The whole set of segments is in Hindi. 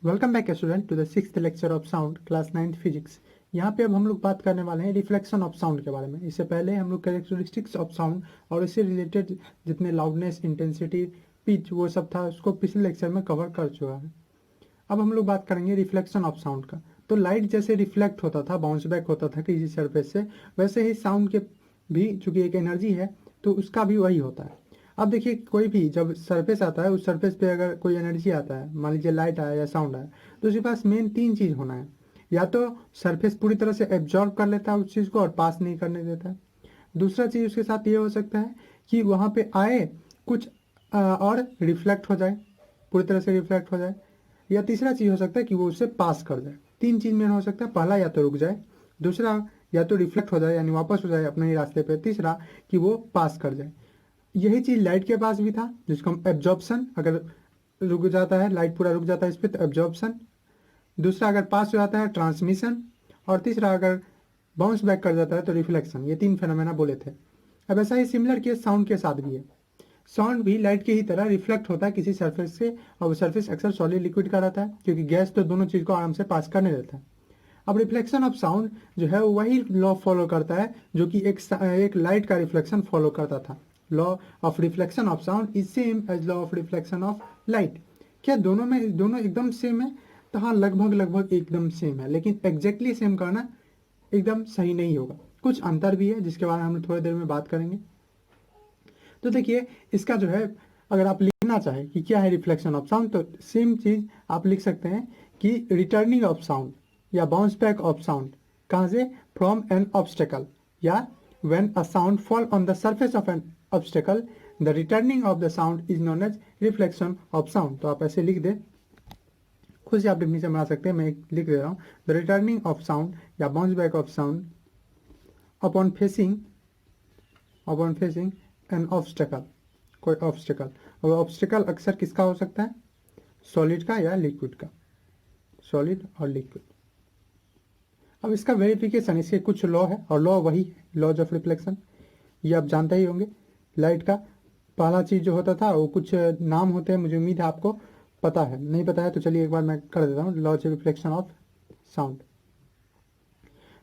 Welcome back student to the sixth lecture of sound class 9th physics. यहाँ पे अब हम लोग बात करने वाले हैं रिफ्लेक्शन ऑफ साउंड के बारे में। इससे पहले हम लोग कैरेक्टरिस्टिक्स ऑफ साउंड और इससे रिलेटेड जितने लाउडनेस, इंटेंसिटी, पिच वो सब था उसको पिछले लेक्चर में कवर कर चुका है। अब हम लोग बात करेंगे रिफ्लेक्शन ऑफ साउंड का। तो लाइट जैसे रिफ्लेक्ट होता था, बाउंस बैक होता था किसी सरफेस से, वैसे ही साउंड के भी चूंकि एक एनर्जी है तो उसका भी वही होता है। अब देखिए, कोई भी जब सरफेस आता है उस सरफेस पे अगर कोई एनर्जी आता है, मान लीजिए लाइट आया या साउंड आया, तो उसके पास मेन तीन चीज़ होना है। या तो सरफेस पूरी तरह से एब्जॉर्ब कर लेता है उस चीज़ को और पास नहीं करने देता है। दूसरा चीज़ उसके साथ ये हो सकता है कि वहाँ पे आए कुछ और रिफ्लेक्ट हो जाए, पूरी तरह से रिफ्लेक्ट हो जाए। या तीसरा चीज़ हो सकता है कि वो उससे पास कर जाए। तीन चीज़ में हो सकता है, पहला या तो रुक जाए, दूसरा या तो रिफ्लेक्ट हो जाए यानी वापस हो जाए अपने ही रास्ते पे, तीसरा कि वो पास कर जाए। यही चीज़ लाइट के पास भी था, जिसको हम एब्जॉर्प्शन, अगर रुक जाता है लाइट पूरा रुक जाता है इस पर तो एब्जॉर्प्शन, दूसरा अगर पास हो जाता है ट्रांसमिशन, और तीसरा अगर बाउंस बैक कर जाता है तो रिफ्लेक्शन। ये तीन फेनोमेना बोले थे। अब ऐसा ही सिमिलर केस साउंड के साथ भी है। साउंड भी लाइट की ही तरह रिफ्लेक्ट होता है किसी सरफेस से, और वो सरफेस अक्सर सॉलिड लिक्विड का रहता है क्योंकि गैस तो दोनों चीज़ को आराम से पास करने देता है। अब रिफ्लेक्शन ऑफ साउंड जो है वही लॉ फॉलो करता है जो कि एक लाइट का रिफ्लेक्शन फॉलो करता था। Law of reflection of sound is same as law of reflection of light. क्या दोनों एकदम सेम है? तो हाँ, लगभग लगभग एकदम सेम है, लेकिन एग्जैक्टली सेम करना एकदम सही नहीं होगा। कुछ अंतर भी है जिसके बारे में हम थोड़ी देर में बात करेंगे। तो देखिए, इसका जो है अगर आप लिखना चाहें कि क्या है रिफ्लेक्शन ऑफ साउंड, तो सेम चीज़ आप लिख सकते हैं कि रिटर्निंग ऑफ साउंड या बाउंस बैक ऑफ साउंड। कहाँ से? फ्रॉम एन ऑब्स्टेकल, या when a sound fall on the surface of an obstacle the returning of the sound is known as reflection of sound. तो आप ऐसे लिख दें, खुद से आप डेफिनेशन बना सकते हैं, मैं लिख दे रहा हूँ। द रिटर्निंग ऑफ साउंड या bounce back of sound upon facing an obstacle, कोई ऑब्स्टेकल। और ऑब्स्टेकल अक्सर किसका हो सकता है? सॉलिड का या लिक्विड का, सॉलिड और लिक्विड। अब इसका वेरिफिकेशन, इसके कुछ लॉ है और लॉ वही है, लॉज ऑफ रिफ्लेक्शन। ये आप जानते ही होंगे। लाइट का पहला चीज़ जो होता था वो कुछ नाम होते हैं, मुझे उम्मीद है आपको पता है। नहीं पता है तो चलिए एक बार मैं कर देता हूँ, laws of reflection of sound.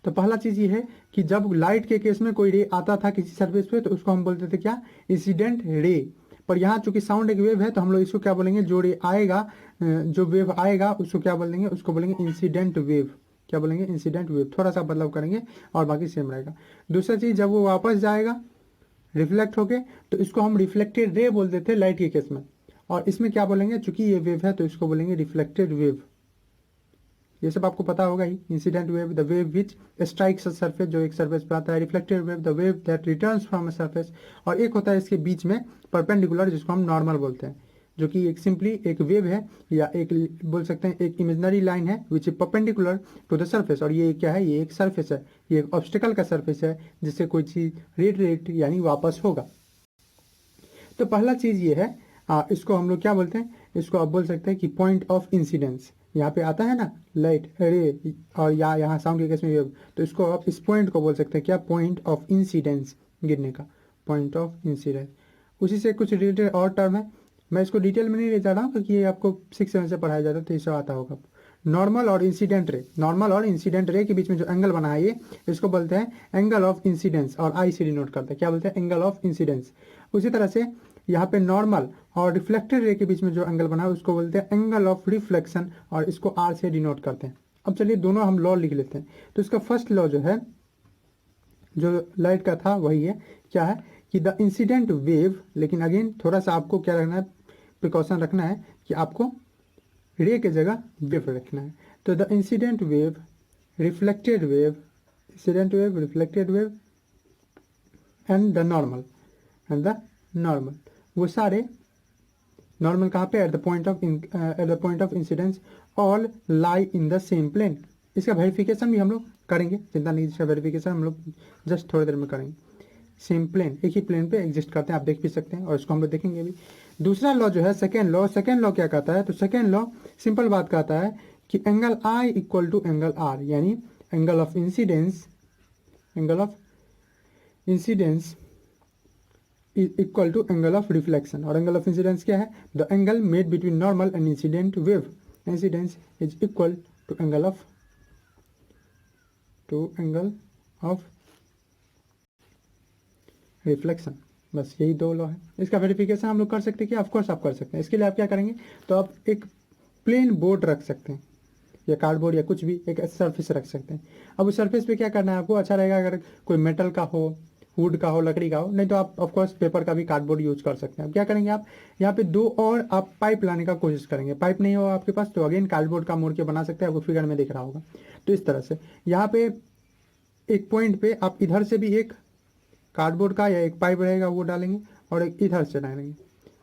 तो पहला चीज़ ये है कि जब लाइट के केस में कोई रे आता था किसी सरफेस पे तो उसको हम बोलते थे क्या? Incident ray. पर यहाँ चूंकि साउंड एक वेव है तो हम लोग इसको क्या बोलेंगे? जो रे आएगा, जो वेव आएगा उसको क्या बोलेंगे? उसको बोलेंगे इंसिडेंट वेव। क्या बोलेंगे? Incident wave. थोड़ा सा बदलाव करेंगे और बाकी सेम रहेगा। दूसरा चीज़, जब वो वापस जाएगा रिफ्लेक्ट होके तो इसको हम रिफ्लेक्टेड रे बोलते थे लाइट के केस में। और इसमें क्या बोलेंगे? चूंकि ये वेव है तो इसको बोलेंगे रिफ्लेक्टेड वेव। ये सब आपको पता होगा ही। Incident wave the wave which strikes a surface, जो एक सरफेस पर आता है। Reflected wave the wave that returns from a surface. और एक होता है इसके बीच में परपेंडिकुलर, जिसको हम नॉर्मल बोलते हैं, जो कि एक सिंपली एक वेव है या एक बोल सकते हैं एक इमेजनरी लाइन है which is perpendicular to the surface. और ये क्या है? ये एक सरफेस है, ये एक ऑब्स्टेकल का सरफेस है जिससे कोई चीज़ रिटरेक्ट यानी वापस होगा। तो पहला चीज़ ये है, इसको हम लोग क्या बोलते हैं? इसको आप बोल सकते हैं कि पॉइंट ऑफ इंसिडेंस। यहाँ पे आता है ना लाइट रे, और यहाँ साउंड के केस में वेव, तो इसको आप इस पॉइंट को बोल सकते हैं क्या? पॉइंट ऑफ इंसिडेंस, गिरने का पॉइंट ऑफ इंसिडेंस। उसी से कुछ रिलेटेड और टर्म है, मैं इसको डिटेल में नहीं ले जा रहा हूँ क्योंकि ये आपको 6-7 से पढ़ाया जाता है तो इससे आता होगा। नॉर्मल और इंसिडेंट रे, नॉर्मल और इंसिडेंट रे के बीच में जो एंगल बना है ये, इसको बोलते हैं एंगल ऑफ इंसिडेंस, और आई से डिनोट करते हैं। क्या बोलते हैं? Angle of incidence. उसी तरह से यहाँ पे नॉर्मल और रिफ्लेक्टेड रे के बीच में जो एंगल बना है उसको बोलते हैं एंगल ऑफ रिफ्लेक्शन, और इसको आर से डिनोट करते हैं। अब चलिए दोनों हम लॉ लिख लेते हैं। तो इसका फर्स्ट लॉ जो है, जो लाइट का था वही है, क्या है? कि द इंसिडेंट वेव, लेकिन अगेन थोड़ा सा आपको क्या रखना है, प्रिकॉशन रखना है कि आपको रे के जगह वेव रखना है। तो the incident wave, reflected wave, incident wave, reflected wave and the normal, वो सारे नॉर्मल कहाँ पे? At the point of incidence all lie in the same plane. इसका वेरिफिकेशन भी हम लोग करेंगे, चिंता नहीं, इसका वेरिफिकेशन हम लोग जस्ट थोड़ी देर में करेंगे। सेम प्लेन, एक ही प्लेन पे एग्जिस्ट करते हैं, आप देख भी सकते हैं और इसको हम लोग देखेंगे भी। दूसरा लॉ जो है सेकेंड लॉ क्या कहता है? तो सेकेंड लॉ सिंपल बात कहता है कि angle i equal to angle r, यानी angle of incidence equal to angle of reflection. और एंगल ऑफ इंसिडेंस क्या है? The angle made between normal and incident wave. Incidence is equal to angle of reflection. बस यही दो लॉ है। इसका वेरिफिकेशन हम लोग कर सकते हैं कि ऑफकोर्स आप कर सकते हैं। इसके लिए आप क्या करेंगे, तो आप एक प्लेन बोर्ड रख सकते हैं या कार्डबोर्ड या कुछ भी, एक सरफेस रख सकते हैं। अब उस सरफेस पे क्या करना है आपको, अच्छा रहेगा अगर कोई मेटल का हो, वुड का हो, लकड़ी का हो, नहीं तो आप ऑफकोर्स पेपर का भी कार्डबोर्ड यूज कर सकते हैं। अब क्या करेंगे आप, यहाँ पे दो और आप पाइप लाने का कोशिश करेंगे। पाइप नहीं हो आपके पास तो अगेन कार्डबोर्ड का मोड़ के बना सकते हैं, आपको फिगर में दिख रहा होगा। तो इस तरह से यहाँ पे एक पॉइंट पे आप इधर से भी एक कार्डबोर्ड का या एक पाइप रहेगा वो डालेंगे और एक इधर से डालेंगे।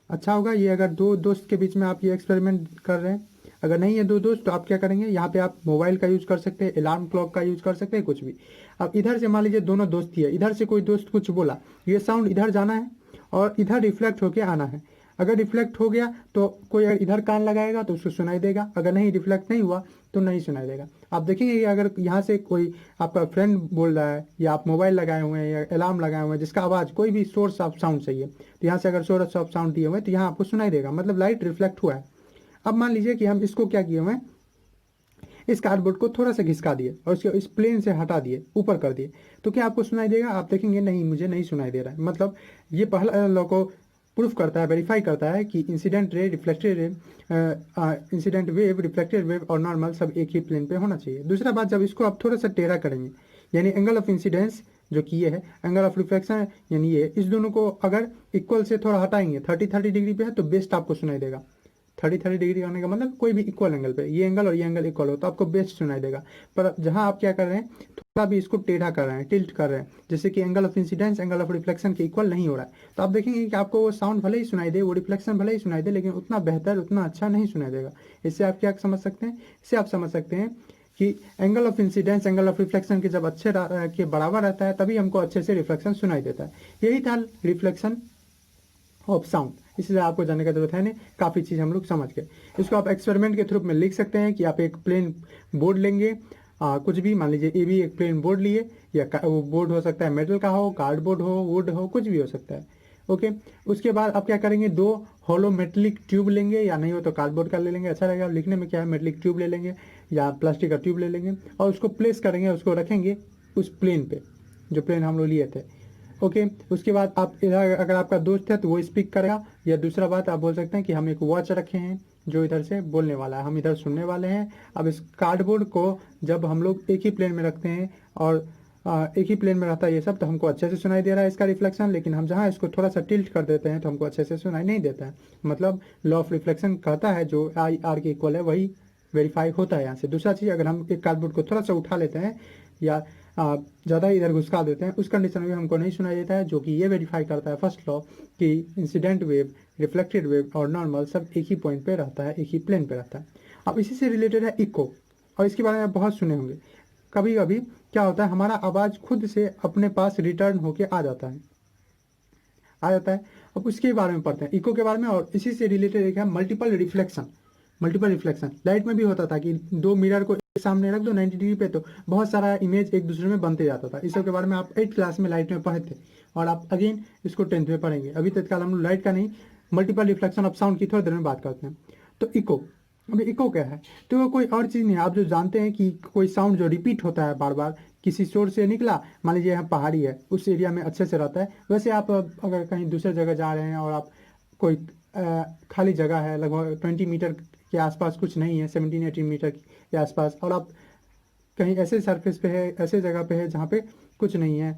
अच्छा होगा ये अगर दो दोस्त के बीच में आप ये एक्सपेरिमेंट कर रहे हैं। अगर नहीं है दो दोस्त तो आप क्या करेंगे, यहाँ पे आप मोबाइल का यूज कर सकते हैं, अलार्म क्लॉक का यूज कर सकते हैं, कुछ भी। अब इधर से मान लीजिए दोनों दोस्ती है, इधर से कोई दोस्त कुछ बोला, ये साउंड इधर जाना है और इधर रिफ्लेक्ट होके आना है। अगर रिफ्लेक्ट हो गया तो कोई अगर इधर कान लगाएगा तो उसको सुनाई देगा, अगर नहीं रिफ्लेक्ट नहीं हुआ तो नहीं सुनाई देगा। आप देखेंगे कि अगर यहाँ से कोई आपका फ्रेंड बोल रहा है या आप मोबाइल लगाए हुए हैं या अलार्म लगाए हुए हैं जिसका आवाज़ कोई भी सोर्स ऑफ साउंड चाहिए, तो यहाँ से अगर सोर्स ऑफ साउंड दिए हुए हैं तो यहाँ आपको सुनाई देगा, मतलब लाइट रिफ्लेक्ट हुआ है। अब मान लीजिए कि हम इसको क्या किए हुए हैं, इस कार्डबोर्ड को थोड़ा सा घिसका दिए और इसको इस प्लेन से हटा दिए, ऊपर कर दिए, तो क्या आपको सुनाई देगा? आप देखेंगे नहीं, मुझे नहीं सुनाई दे रहा है। मतलब ये पहला लॉ को प्रूफ करता है, वेरीफाई करता है कि incident ray, reflected ray, incident wave, reflected wave और नॉर्मल सब एक ही प्लेन पे होना चाहिए। दूसरा बात, जब इसको आप थोड़ा सा टेढ़ा करेंगे, यानी एंगल ऑफ इंसिडेंस जो कि ये है, एंगल ऑफ रिफ्लेक्शन यानी ये, इस दोनों को अगर इक्वल से थोड़ा हटाएंगे, 30-30 डिग्री पे है तो बेस्ट आपको सुनाई देगा। 30-30 डिग्री होने का मतलब कोई भी इक्वल एंगल पे, ये एंगल और ये एंगल इक्वल हो तो आपको बेस्ट सुनाई देगा। पर जहां आप क्या कर रहे हैं, थोड़ा भी इसको टेढ़ा कर रहे हैं, टिल्ट कर रहे हैं, जैसे कि angle of incidence angle of reflection के इक्वल नहीं हो रहा है, तो आप देखेंगे कि आपको वो साउंड भले ही सुनाई दे, वो रिफ्लेक्शन भले ही सुनाई दे, लेकिन उतना बेहतर, उतना अच्छा नहीं सुनाई देगा। इससे आप क्या समझ सकते हैं, इससे आप समझ सकते हैं कि angle of incidence angle of reflection के जब अच्छे के बराबर रहता है तभी हमको अच्छे से रिफ्लेक्शन सुनाई देता है। यही था रिफ्लेक्शन ऑफ साउंड। इसलिए आपको जानने का जरूरत है नहीं, काफ़ी चीज़ हम लोग समझ गए। इसको आप एक्सपेरिमेंट के थ्रू में लिख सकते हैं कि आप एक प्लेन बोर्ड लेंगे, कुछ भी मान लीजिए, ये भी एक प्लेन बोर्ड लिए, या वो बोर्ड हो सकता है मेटल का हो, कार्डबोर्ड हो, वुड हो, कुछ भी हो सकता है। ओके, उसके बाद आप क्या करेंगे, दो होलो मेटलिक ट्यूब लेंगे, या नहीं हो तो कार्डबोर्ड का ले लेंगे, अच्छा रहेगा लिखने में क्या है, मेटलिक ट्यूब ले लेंगे या प्लास्टिक का ट्यूब ले लेंगे और उसको प्लेस करेंगे, उसको रखेंगे उस प्लेन पे जो प्लेन हम लोग लिए थे। ओके, उसके बाद आप इधर अगर आपका दोस्त है तो वो स्पीक करेगा, या दूसरा बात आप बोल सकते हैं कि हम एक वॉच रखे हैं जो इधर से बोलने वाला है, हम इधर सुनने वाले हैं। अब इस कार्डबोर्ड को जब हम लोग एक ही प्लेन में रखते हैं और एक ही प्लेन में रहता है ये सब, तो हमको अच्छे से सुनाई दे रहा है इसका रिफ्लेक्शन, लेकिन हम जहाँ इसको थोड़ा सा टिल्ट कर देते हैं तो हमको अच्छे से सुनाई नहीं देता है। मतलब लॉ ऑफ रिफ्लेक्शन कहता है जो आई आर के इक्वल है वही वेरीफाई होता है यहाँ से। दूसरा चीज़, अगर हम एक कार्डबोर्ड को थोड़ा सा उठा लेते हैं या ज़्यादा इधर घुसका देते हैं, उस कंडीशन में हमको नहीं सुनाई देता है, जो कि ये वेरीफाई करता है फर्स्ट लॉ कि इंसिडेंट वेव, रिफ्लेक्टेड वेव और नॉर्मल सब एक ही पॉइंट पे रहता है, एक ही प्लेन पे रहता है। अब इसी से रिलेटेड है इको, और इसके बारे में आप बहुत सुने होंगे। कभी कभी क्या होता है, हमारा आवाज़ खुद से अपने पास रिटर्न होके आ जाता है। अब उसके बारे में पढ़ते हैं, इको के बारे में। और इसी से रिलेटेड एक है multiple reflection. Multiple reflection light में भी होता था कि दो मिरर को एक सामने रख दो 90 डिग्री पे, तो बहुत सारा इमेज एक दूसरे में बनते जाता था। इस सब के बारे में आप 8th क्लास में लाइट में पढ़े थे और आप अगेन इसको 10th में पढ़ेंगे। अभी तत्काल हम लोग लाइट का नहीं, मल्टीपल रिफ्लेक्शन ऑफ साउंड की थोड़ी देर में बात करते हैं। तो इको, अभी इको क्या है, तो वो कोई और चीज़ नहीं है। आप जो जानते हैं कि कोई साउंड जो रिपीट होता है बार बार, किसी शोर से निकला, मान लीजिए यहाँ पहाड़ी है, उस एरिया में अच्छे से रहता है। वैसे आप अगर कहीं दूसरे जगह जा रहे हैं और आप कोई खाली जगह है, लगभग 20 मीटर के आसपास कुछ नहीं है, 17-18 मीटर के आसपास, और आप कहीं ऐसे सरफेस पे है, ऐसे जगह पे है जहाँ पे कुछ नहीं है,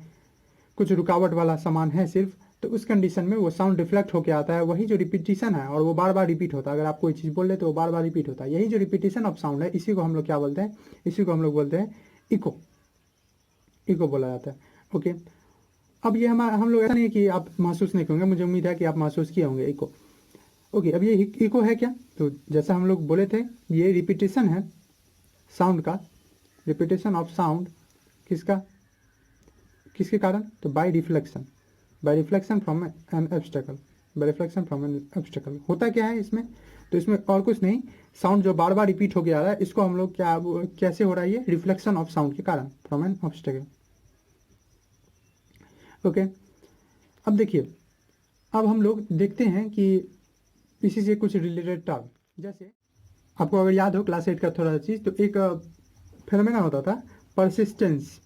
कुछ रुकावट वाला सामान है सिर्फ, तो उस कंडीशन में वो साउंड रिफ्लेक्ट होकर आता है, वही जो रिपीटिशन है, और वो बार बार रिपीट होता है। अगर आप कोई चीज़ बोल रहे तो वो बार बार रिपीट होता है, यही जो रिपीटिशन ऑफ साउंड है, इसी को हम लोग क्या बोलते हैं, इसी को हम लोग बोलते हैं इको। इको बोला जाता है। ओके, अब ये हम लोग ऐसा नहीं है कि आप महसूस नहीं करेंगे, मुझे उम्मीद है कि आप महसूस किए होंगे इको। ओके, अब ये इको है क्या, तो जैसा हम लोग बोले थे, ये रिपीटिशन है साउंड का, रिपीटिशन ऑफ साउंड किसका, किसके कारण, तो bye reflection from an obstacle, bye reflection from an obstacle. होता क्या है इसमें, तो इसमें और कुछ नहीं, साउंड जो बार बार रिपीट होके आ रहा है, इसको हम लोग क्या, कैसे हो रहा है, ये रिफ्लेक्शन ऑफ साउंड के कारण, फ्रॉम एन ऑब्स्टेकल। ओके, अब देखिए, अब हम लोग देखते हैं कि इसी से कुछ रिलेटेड टर्म, जैसे आपको अगर याद हो क्लास 8 का थोड़ा सा चीज़, तो एक फिनोमेना होता था परसिस्टेंस।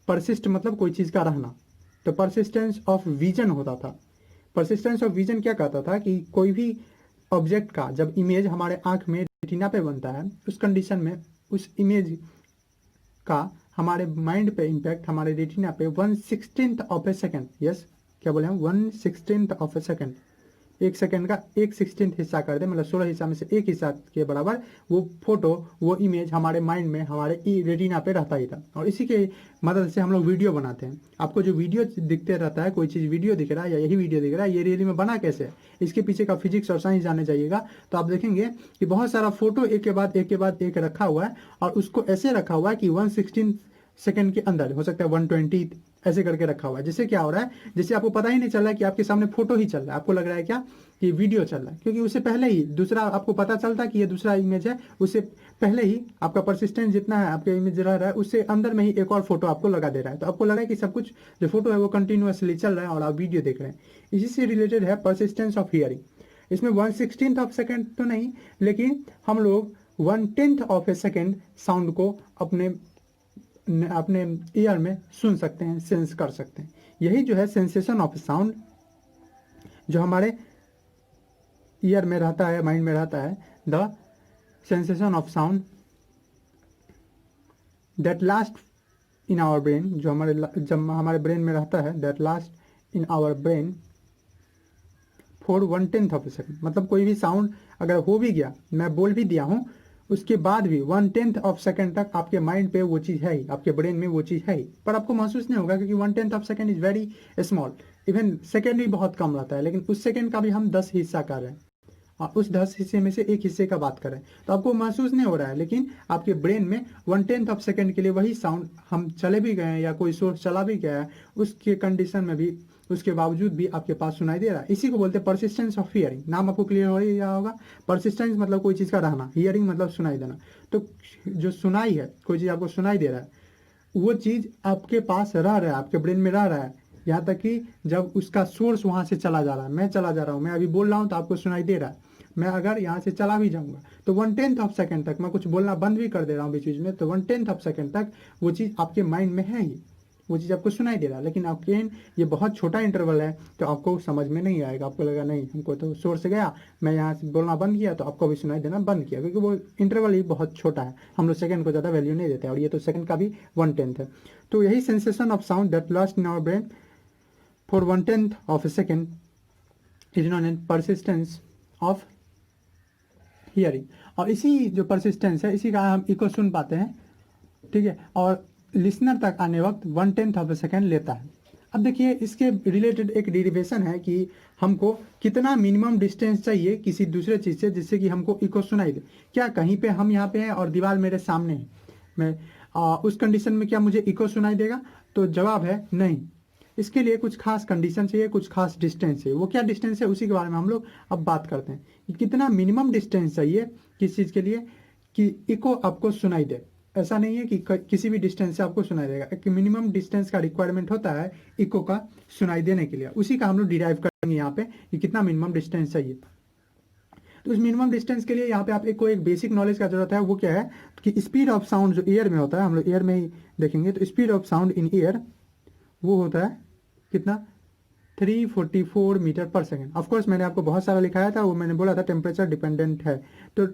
परसिस्ट मतलब कोई चीज़ का रहना, तो परसिस्टेंस ऑफ विजन होता था। परसिस्टेंस ऑफ विजन क्या कहता था कि कोई भी ऑब्जेक्ट का जब इमेज हमारे आंख में रेटिना पे बनता है, उस कंडीशन में उस इमेज का हमारे माइंड पे इम्पैक्ट हमारे रेटिना पे 1/16 ऑफ ए सेकेंड, यस क्या बोले हम, 1/16 ऑफ ए सेकेंड, एक सेकेंड का 1/16 हिस्सा कर दे, मतलब 16 हिस्सा में से एक हिस्सा के बराबर वो फोटो, वो इमेज हमारे माइंड में, हमारे रेटिना पे रहता ही था। और इसी के मदद से हम लोग वीडियो बनाते हैं। आपको जो वीडियो दिखते रहता है, कोई चीज़ वीडियो दिख रहा है या यही वीडियो दिख रहा है, ये रियली में बना कैसे है, इसके पीछे का फिजिक्स और साइंस जानने जाइएगा तो आप देखेंगे कि बहुत सारा फोटो एक के बाद एक के बाद एक रखा हुआ है, और उसको ऐसे रखा हुआ है कि 1/16 सेकंड के अंदर, हो सकता है 1/20 ऐसे करके रखा हुआ है। जिससे क्या हो रहा है, जिससे आपको पता ही नहीं चल रहा है कि आपके सामने फोटो ही चल रहा है, आपको लग रहा है क्या कि वीडियो चल रहा है, क्योंकि उससे पहले ही दूसरा आपको पता चलता है कि ये दूसरा इमेज है, उससे पहले ही आपका परसिस्टेंस जितना है आपके इमेज रह रहा है, उससे अंदर में ही एक और फोटो आपको लगा दे रहा है, तो आपको लगा है कि सब कुछ जो फोटो है वो कंटिन्यूअसली चल रहा है और आप वीडियो देख रहे हैं। इसी से रिलेटेड है परसिस्टेंस ऑफ हियरिंग। इसमें 1/16 ऑफ सेकेंड तो नहीं, लेकिन हम लोग 1/10 ऑफ ए सेकेंड साउंड को अपने अपने ईयर में सुन सकते हैं, सेंस कर सकते हैं। यही जो है सेंसेशन ऑफ साउंड, जो हमारे ईयर में रहता है, माइंड में रहता है, the sensation of sound that last in our brain, जो जब हमारे ब्रेन में रहता है, that last in our brain for 1/10 of a second. मतलब कोई भी साउंड अगर हो भी गया, मैं बोल भी दिया हूँ, उसके बाद भी 1/10 ऑफ सेकेंड तक आपके माइंड पे वो चीज़ है ही, आपके ब्रेन में वो चीज़ है ही, पर आपको महसूस नहीं होगा, क्योंकि 1/10 of second is very small. Even second भी बहुत कम रहता है, लेकिन उस सेकेंड का भी हम 10 हिस्सा कर रहे हैं, और उस 10 हिस्से में से एक हिस्से का बात करें तो आपको महसूस नहीं हो रहा है, लेकिन आपके ब्रेन में 1/10 ऑफ सेकेंड के लिए वही साउंड हम चले भी गए हैं या कोई सोर्स चला भी गया है, उसके कंडीशन में भी, उसके बावजूद भी आपके पास सुनाई दे रहा है। इसी को बोलते हैं परसिस्टेंस ऑफ हियरिंग। नाम आपको क्लियर हो ही गया होगा। परसिस्टेंस मतलब कोई चीज़ का रहना, हियरिंग मतलब सुनाई देना। तो जो सुनाई है, कोई चीज़ आपको सुनाई दे रहा है, वो चीज़ आपके पास रह रहा है, आपके ब्रेन में रह रहा है, यहाँ तक कि जब उसका सोर्स वहाँ से चला जा रहा है, मैं चला जा रहा हूँ, मैं अभी बोल रहा हूँ तो आपको सुनाई दे रहा है, मैं अगर यहाँ से चला भी जाऊँगा तो 1/10 ऑफ सेकेंड तक मैं कुछ बोलना बंद भी कर दे रहा हूँ बीच बीच में, तो 1/10 ऑफ सेकेंड तक वो चीज़ आपके माइंड में है ही, वो चीज़ आपको सुनाई दे रहा है। लेकिन आपके ये बहुत छोटा इंटरवल है, तो आपको समझ में नहीं आएगा, आपको लगा नहीं हमको तो सोर्स गया, मैं यहाँ से बोलना बंद किया तो आपको भी सुनाई देना बंद किया, क्योंकि वो इंटरवल ही बहुत छोटा है, हम लोग सेकंड को ज़्यादा वैल्यू नहीं देते, और ये तो सेकंड का भी 1/10 है। तो यही sensation of sound that last in our brain for 1/10 of a second is known as persistence of hearing. और इसी जो परसिस्टेंस है, इसी का हम इको सुन पाते हैं, ठीक है, और लिसनर तक आने वक्त 1/10 ऑफ ए सेकेंड लेता है। अब देखिए इसके रिलेटेड एक डेरिवेशन है कि हमको कितना मिनिमम डिस्टेंस चाहिए किसी दूसरे चीज़ से, जिससे कि हमको इको सुनाई दे। क्या कहीं पे हम यहाँ पे हैं और दीवार मेरे सामने है, मैं उस कंडीशन में क्या मुझे इको सुनाई देगा? तो जवाब है नहीं। इसके लिए कुछ खास कंडीशन चाहिए, कुछ खास डिस्टेंस चाहिए। वो क्या डिस्टेंस है, उसी के बारे में हम लोग अब बात करते हैं कि कितना मिनिमम डिस्टेंस चाहिए किस चीज़ के लिए कि इको आपको सुनाई दे। ऐसा नहीं है कि किसी भी डिस्टेंस से आपको सुनाई देगा, एक मिनिमम डिस्टेंस का रिक्वायरमेंट होता है इको का सुनाई देने के लिए। उसी का हम लोग डिराइव करेंगे यहाँ पे कि कितना मिनिमम डिस्टेंस चाहिए। तो उस मिनिमम डिस्टेंस के लिए यहाँ पे आप एक बेसिक नॉलेज का जरूरत है। वो क्या है कि स्पीड ऑफ साउंड जो एयर में होता है, हम लोग एयर में ही देखेंगे, तो speed of sound in air वो होता है कितना, 344 मीटर पर सेकेंड। ऑफकोर्स मैंने आपको बहुत सारा लिखाया था, वो मैंने बोला था टेम्परेचर डिपेंडेंट है, तो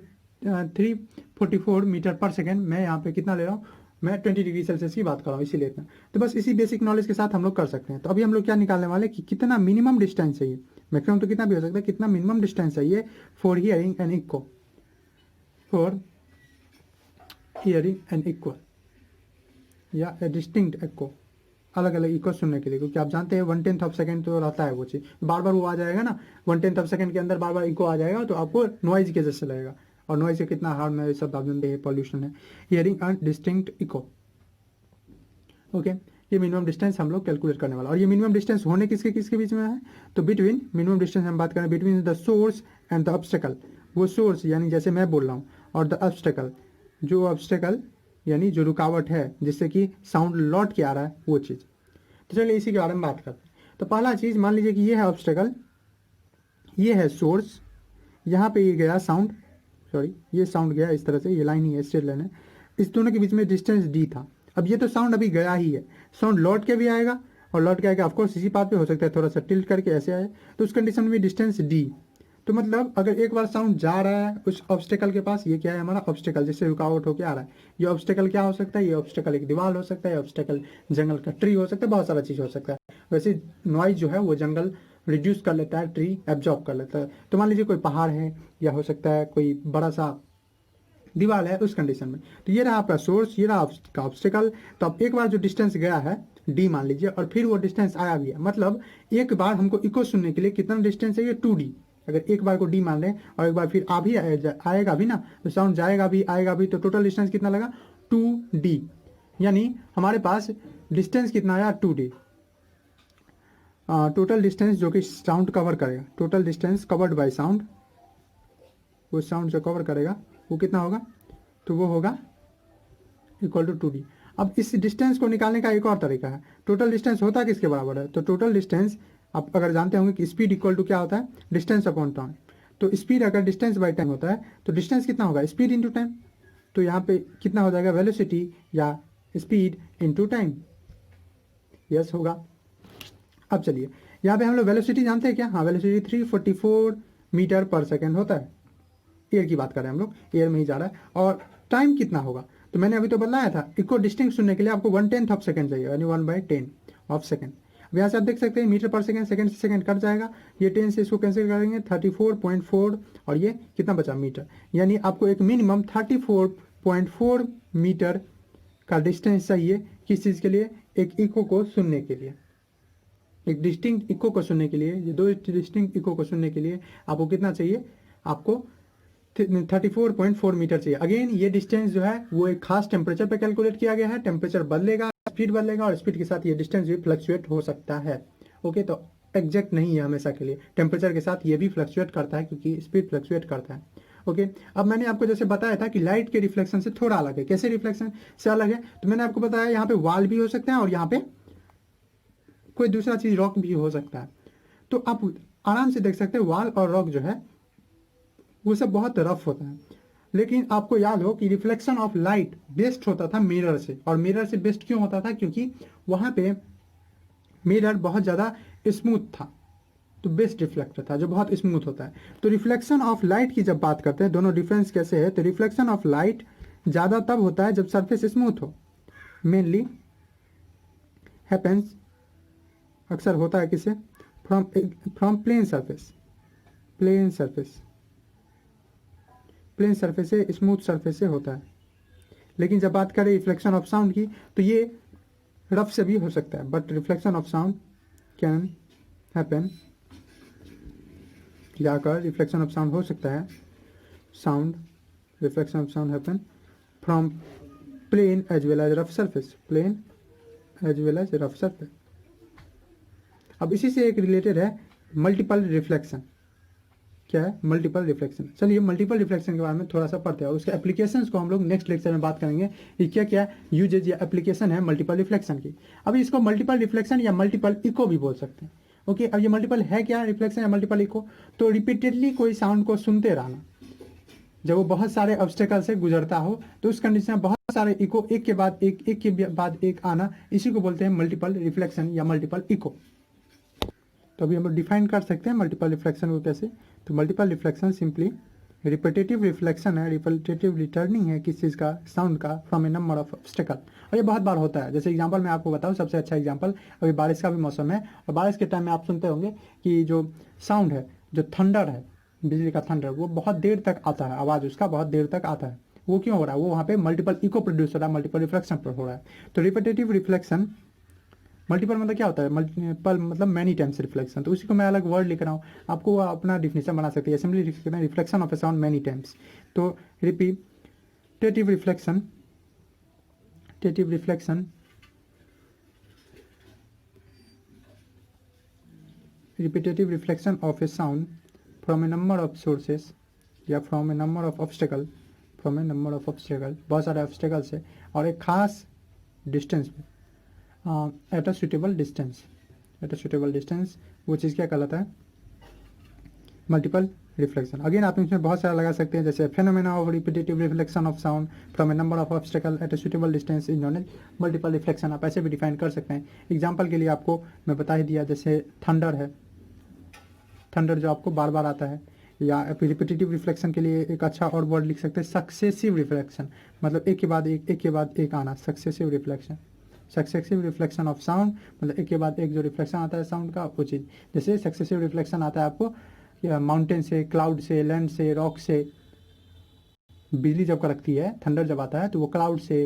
344 मीटर पर सेकेंड। मैं यहाँ पे कितना ले रहा हूँ, मैं 20 डिग्री सेल्सियस की बात कर रहा हूँ, इसीलिए इतना। तो बस इसी बेसिक नॉलेज के साथ हम लोग कर सकते हैं। तो अभी हम लोग क्या निकालने वाले कि कितना मिनिमम डिस्टेंस चाहिए, मैक्सिमम तो कितना भी हो सकता है, कितना मिनिमम डिस्टेंस चाहिए for hearing an equal, for hearing an equal या ए डिस्टिंक्ट इक्वल, अलग अलग इको सुनने के लिए। क्योंकि आप जानते हैं 1/10 ऑफ सेकंड तो रहता है वो चीज़, बार बार वो आ जाएगा ना, 1/10 ऑफ सेकंड के अंदर बार बार इको आ जाएगा, तो आपको नॉइज के जैसे लगेगा, और नॉइज से कितना हार्म है सब आप जानते हैं, पॉल्यूशन है। Hearing and distinct echo, okay. ये मिनिमम डिस्टेंस हम लोग कैलकुलेट करने वाला, और ये मिनिमम डिस्टेंस होने किसके किसके बीच में है, तो बिटवीन, मिनिमम डिस्टेंस हम बात करें between the source and the obstacle. वो सोर्स यानी जैसे मैं बोल रहा हूँ, और द ऑब्स्टेकल, जो ऑब्स्टेकल यानी जो रुकावट है जिससे कि साउंड लौट के आ रहा है वो चीज़। तो चलिए इसी के बारे में बात करते हैं। तो पहला चीज़ मान लीजिए कि ये है ऑब्स्टेकल, ये है सोर्स, यहाँ पे ये गया साउंड, सॉरी, ये साउंड गया इस तरह से, ये लाइन ही है, स्ट्रेट लाइन है, इस दोनों के बीच में डिस्टेंस डी था। अब ये तो साउंड अभी गया ही है, साउंड लौट के भी आएगा, और लौट के आएगा ऑफकोर्स इसी पाथ पे, हो सकता है थोड़ा सा टिल्ट करके ऐसे आए, तो उस कंडीशन में डिस्टेंस डी। तो मतलब अगर एक बार साउंड जा रहा है उस ऑब्स्टेकल के पास, ये क्या है हमारा ऑब्स्टेकल, जिससे रुकावट होकर आ रहा है, ये ऑब्स्टेकल क्या हो सकता है, ये ऑब्स्टेकल एक दीवार हो सकता है, ऑब्स्टेकल जंगल का ट्री हो सकता है, बहुत सारा चीज़ हो सकता है। वैसे नॉइज जो है वो जंगल रिड्यूस कर लेता है, ट्री एब्जॉर्ब कर लेता है। तो मान लीजिए कोई पहाड़ है, या हो सकता है कोई बड़ा सा दीवार है, उस कंडीशन में। तो ये रहा आपका सोर्स, ये रहा आपका ऑब्स्टेकल। तो अब एक बार जो डिस्टेंस गया है डी मान लीजिए, और फिर वो डिस्टेंस आया भी है, मतलब एक बार हमको इको सुनने के लिए कितना डिस्टेंस है, ये 2D। अगर एक बार को डी मान लें और एक बार फिर आ भी आएगा भी ना, तो साउंड जाएगा भी आएगा भी, तो टोटल डिस्टेंस कितना लगा, 2D। यानी हमारे पास डिस्टेंस कितना आया, 2D। टोटल डिस्टेंस जो कि साउंड कवर करेगा, total distance covered by sound, वो साउंड जो कवर करेगा वो कितना होगा, तो वो होगा इक्वल टू 2D। अब इस डिस्टेंस को निकालने का एक और तरीका है, टोटल डिस्टेंस होता किसके बराबर है, तो टोटल डिस्टेंस आप अगर जानते होंगे कि स्पीड इक्वल टू क्या होता है, डिस्टेंस अपॉन टाइम। तो स्पीड अगर डिस्टेंस बाय टाइम होता है, तो डिस्टेंस कितना होगा, स्पीड इंटू टाइम। तो यहाँ पे कितना हो जाएगा, वेलोसिटी या स्पीड इंटू टाइम, यस होगा। अब चलिए यहाँ पे हम लोग वेलोसिटी जानते हैं क्या, हाँ वेलोसिटी 344 मीटर पर सेकेंड होता है, एयर की बात कर रहे हैं हम लोग, एयर में ही जा रहा है। और टाइम कितना होगा, तो मैंने अभी तो बताया था, इको डिस्टिंक्ट सुनने के लिए आपको 1/10 ऑफ सेकंड चाहिए, यानी 1/10 ऑफ सेकंड। अब यहाँ से आप देख सकते हैं मीटर पर सेकंड, सेकंड से सेकंड कट जाएगा, ये 10 से इसको कैंसिल करेंगे 34.4, और ये कितना बचा मीटर, यानी आपको एक मिनिमम 34.4 मीटर का डिस्टेंस चाहिए, किस चीज़ के लिए, एक इको को सुनने के लिए, एक डिस्टिंक्ट इको को सुनने के लिए, ये दो डिस्टिंक्ट इको को सुनने के लिए आपको कितना चाहिए, आपको 34.4 मीटर चाहिए। अगेन ये डिस्टेंस जो है वो एक खास टेम्परेचर पे कैलकुलेट किया गया है, टेम्परेचर बदलेगा, स्पीड बदलेगा, और स्पीड के साथ ये डिस्टेंस भी फ्लक्चुएट हो सकता है। ओके, तो एग्जैक्ट नहीं है हमेशा के लिए, टेम्परेचर के साथ ये भी फ्लक्चुएट करता है, क्योंकि स्पीड फ्लक्चुएट करता है। ओके, अब मैंने आपको जैसे बताया था कि लाइट के रिफ्लेक्शन से थोड़ा अलग है, कैसे रिफ्लेक्शन से अलग है, तो मैंने आपको बताया यहाँ पे वाल भी हो सकता है, और यहाँ पे कोई दूसरा चीज रॉक भी हो सकता है। तो आप आराम से देख सकते हैं वाल और रॉक जो है वो सब बहुत रफ होता है, लेकिन आपको याद हो कि रिफ्लेक्शन ऑफ लाइट बेस्ट होता था मिरर से। और मिरर से बेस्ट क्यों होता था, क्योंकि वहाँ पे मिरर बहुत ज़्यादा स्मूथ था, तो बेस्ट रिफ्लेक्टर था जो बहुत स्मूथ होता है। तो रिफ्लेक्शन ऑफ लाइट की जब बात करते हैं, दोनों डिफरेंस कैसे है, तो रिफ्लेक्शन ऑफ लाइट ज़्यादा तब होता है जब सरफेस स्मूथ हो, मेनली हैपेंस, अक्सर होता है किसे, from plane surface, plane surface, plane surface से, स्मूथ सरफेस से होता है। लेकिन जब बात करें रिफ्लेक्शन ऑफ साउंड की, तो ये रफ से भी हो सकता है, but reflection of sound can happen, जाकर रिफ्लेक्शन ऑफ साउंड हो सकता है, sound reflection of sound happen from plane as well as rough surface, plane as well as rough surface. अब इसी से एक रिलेटेड है मल्टीपल रिफ्लेक्शन, क्या है, मल्टीपल रिफ्लेक्शन। चलिए मल्टीपल रिफ्लेक्शन के बारे में थोड़ा सा पढ़ते हैं, उसके एप्लीकेशंस को हम लोग नेक्स्ट लेक्चर में बात करेंगे कि क्या क्या यूजेज या एप्लीकेशन है मल्टीपल रिफ्लेक्शन की। अब इसको मल्टीपल रिफ्लेक्शन या मल्टीपल इको भी बोल सकते हैं। ओके, अब ये मल्टीपल है क्या, रिफ्लेक्शन या मल्टीपल इको, तो रिपीटेडली कोई साउंड को सुनते रहना, जब वो बहुत सारे ऑब्स्टेकल से गुजरता हो, तो उस कंडीशन में बहुत सारे इको एक के बाद एक के बाद एक आना, इसी को बोलते हैं मल्टीपल रिफ्लेक्शन या मल्टीपल इको। तो अभी हम लोग डिफाइन कर सकते हैं मल्टीपल रिफ्लेक्शन को कैसे। तो multiple reflection simply repetitive reflection है, रिपीटेटिव रिटर्निंग है किस चीज़ का, साउंड का, from a number of obstacle. और ये बहुत बार होता है, जैसे एग्जांपल मैं आपको बताऊं, सबसे अच्छा एग्जांपल, अभी बारिश का भी मौसम है, और बारिश के टाइम में आप सुनते होंगे कि जो साउंड है, जो थंडर है, बिजली का थंडर, वो बहुत देर तक आता है, आवाज़ उसका बहुत देर तक आता है। वो क्यों हो रहा है, वो वहाँ पे मल्टीपल इको प्रोड्यूस हो रहा है, मल्टीपल रिफ्लेक्शन पर हो रहा है। तो रिपीटेटिव रिफ्लेक्शन, मल्टीपल मतलब क्या होता है, मल्टीपल मतलब मैनी टाइम्स रिफ्लेक्शन, तो उसी को मैं अलग वर्ड लिख रहा हूँ, आपको अपना डिफिनेशन बना सकते हैं, सिंपली लिख सकते हैं reflection of a sound many times. तो रिपीटेटिव रिफ्लेक्शन, टेटिव reflection, repetitive reflection of a sound from a number of sources या from a number of obstacle, from a number of obstacle, बहुत सारे ऑब्स्टेकल्स है, और एक खास डिस्टेंस पे, at a suitable distance, at a suitable distance, वो चीज़ क्या कहलाता है, मल्टीपल रिफ्लेक्शन। अगेन आप इसमें बहुत सारा लगा सकते हैं, जैसे phenomena of repetitive reflection of sound from a number of obstacle at a suitable distance is known as multiple reflection. आप ऐसे भी डिफाइन कर सकते हैं। एग्जाम्पल के लिए आपको मैं बता ही दिया, जैसे थंडर है, थंडर जो आपको बार बार आता है, या रिपीटेटिव रिफ्लेक्शन के लिए एक अच्छा और वर्ड लिख सकते हैं सक्सेसिव रिफ्लेक्शन, मतलब एक के बाद एक आना, successive reflection. Successive reflection of sound मतलब एक के बाद एक जो रिफ्लेक्शन आता है साउंड का, वो चीज़। जैसे सक्सेसिव रिफ्लेक्शन आता है आपको माउंटेन से, क्लाउड से, लैंड से, रॉक से। बिजली जब कड़कती है, थंडर जब आता है, तो वो क्लाउड से,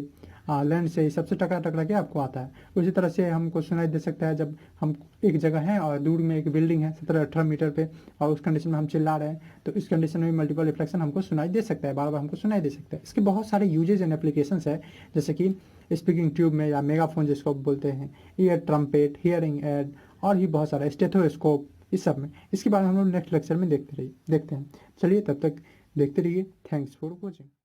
लैंड से, सबसे टकरा टकरा के आपको आता है। उसी तरह से हमको सुनाई दे सकता है जब हम एक जगह हैं और दूर में एक बिल्डिंग है 17-18 मीटर पे, और उस कंडीशन में हम चिल्ला रहे हैं, तो इस कंडीशन में मल्टीपल रिफ्लेक्शन हमको सुनाई दे सकता है, बार बार हमको सुनाई दे सकता है। इसके बहुत सारे यूजेज एंड एप्लीकेशंस है, जैसे कि स्पीकिंग ट्यूब में, या मेगाफोन जिसको बोलते हैं, ईयर ट्रम्पेट, हियरिंग एड, और भी बहुत सारा, स्टेथोस्कोप, इस सब में। इसके बारे में हम लोग नेक्स्ट लेक्चर में देखते हैं। चलिए तब तक देखते रहिए। Thanks for watching.